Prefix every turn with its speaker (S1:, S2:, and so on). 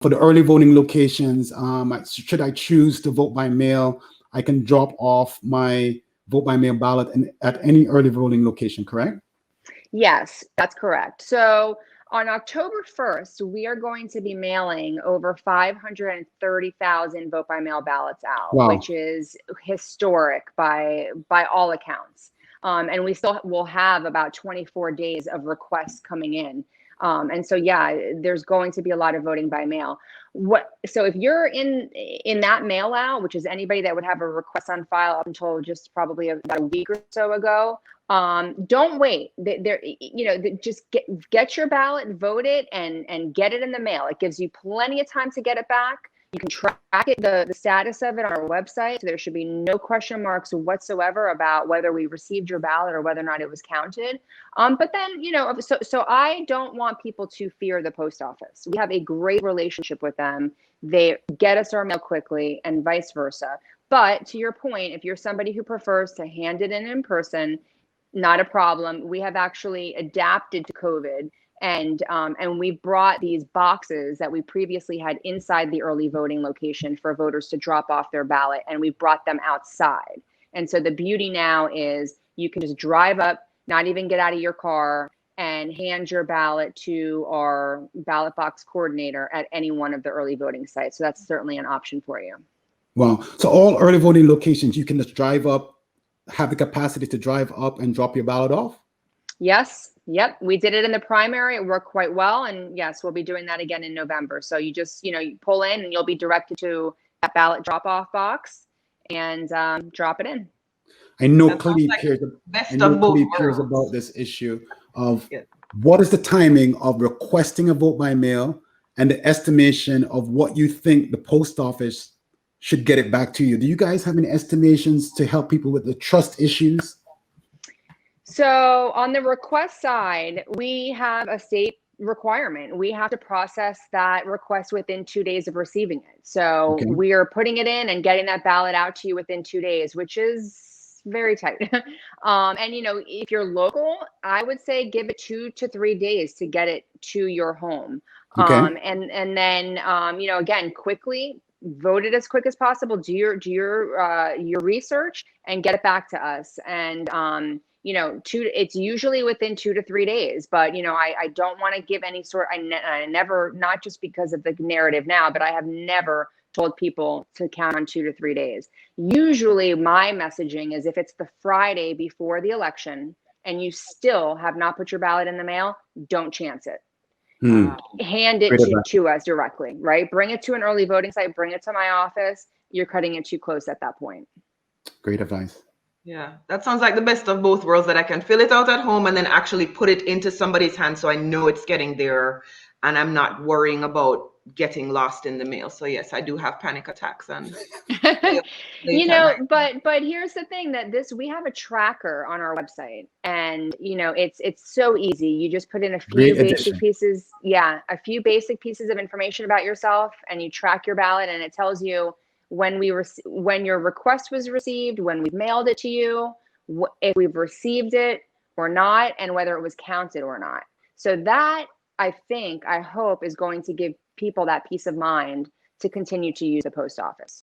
S1: for the early voting locations, should I choose to vote by mail, I can drop off my vote by mail ballot at any early voting location, correct?
S2: Yes, that's correct. So on October 1st, we are going to be mailing over 530,000 vote by mail ballots out,
S1: Wow.
S2: which is historic by all accounts. And we still will have about 24 days of requests coming in. And so, yeah, there's going to be a lot of voting by mail. So if you're in that mail out, which is anybody that would have a request on file up until just probably about a week or so ago, don't wait. Just get your ballot, vote it, and get it in the mail. It gives you plenty of time to get it back. You can track it, the status of it on our website. So there should be no question marks whatsoever about whether we received your ballot or whether or not it was counted. But then, so I don't want people to fear the post office. We have a great relationship with them. They get us our mail quickly and vice versa. But to your point, if you're somebody who prefers to hand it in person, not a problem. We have actually adapted to COVID, and we brought these boxes that we previously had inside the early voting location for voters to drop off their ballot, and we brought them outside. And so the beauty now is you can just drive up, not even get out of your car, and hand your ballot to our ballot box coordinator at any one of the early voting sites. So that's certainly an option for you.
S1: Wow. So all early voting locations, you can just drive up, have the capacity to drive up and drop your ballot off?
S2: Yes. Yep. We did it in the primary. It worked quite well. And yes, we'll be doing that again in November. So you just, you pull in and you'll be directed to that ballot drop off box and drop it in.
S1: I know Calibe cares about this issue of what is the timing of requesting a vote by mail and the estimation of what you think the post office should get it back to you. Do you guys have any estimations to help people with the trust issues?
S2: So on the request side, we have a state requirement. We have to process that request within 2 days of receiving it. So we are putting it in and getting that ballot out to you within 2 days, which is very tight. And, if you're local, I would say give it 2 to 3 days to get it to your home. And then, again, quickly vote it as quick as possible. Do your research and get it back to us. And, it's usually within 2 to 3 days, but, I don't want to give any I never, not just because of the narrative now, but I have never told people to count on 2 to 3 days. Usually my messaging is if it's the Friday before the election and you still have not put your ballot in the mail, don't chance it. Hand it to us directly, right? Bring it to an early voting site, bring it to my office. You're cutting it too close at that point.
S1: Great advice.
S3: Yeah, that sounds like the best of both worlds, that I can fill it out at home and then actually put it into somebody's hands so I know it's getting there and I'm not worrying about getting lost in the mail. So yes, I do have panic attacks and
S2: but here's the thing, that we have a tracker on our website, and it's so easy. You just put in a few basic pieces of information about yourself, and you track your ballot, and it tells you when your request was received, when we mailed it to you, if we've received it or not, and whether it was counted or not. So that, I hope, is going to give people that peace of mind to continue to use the post office.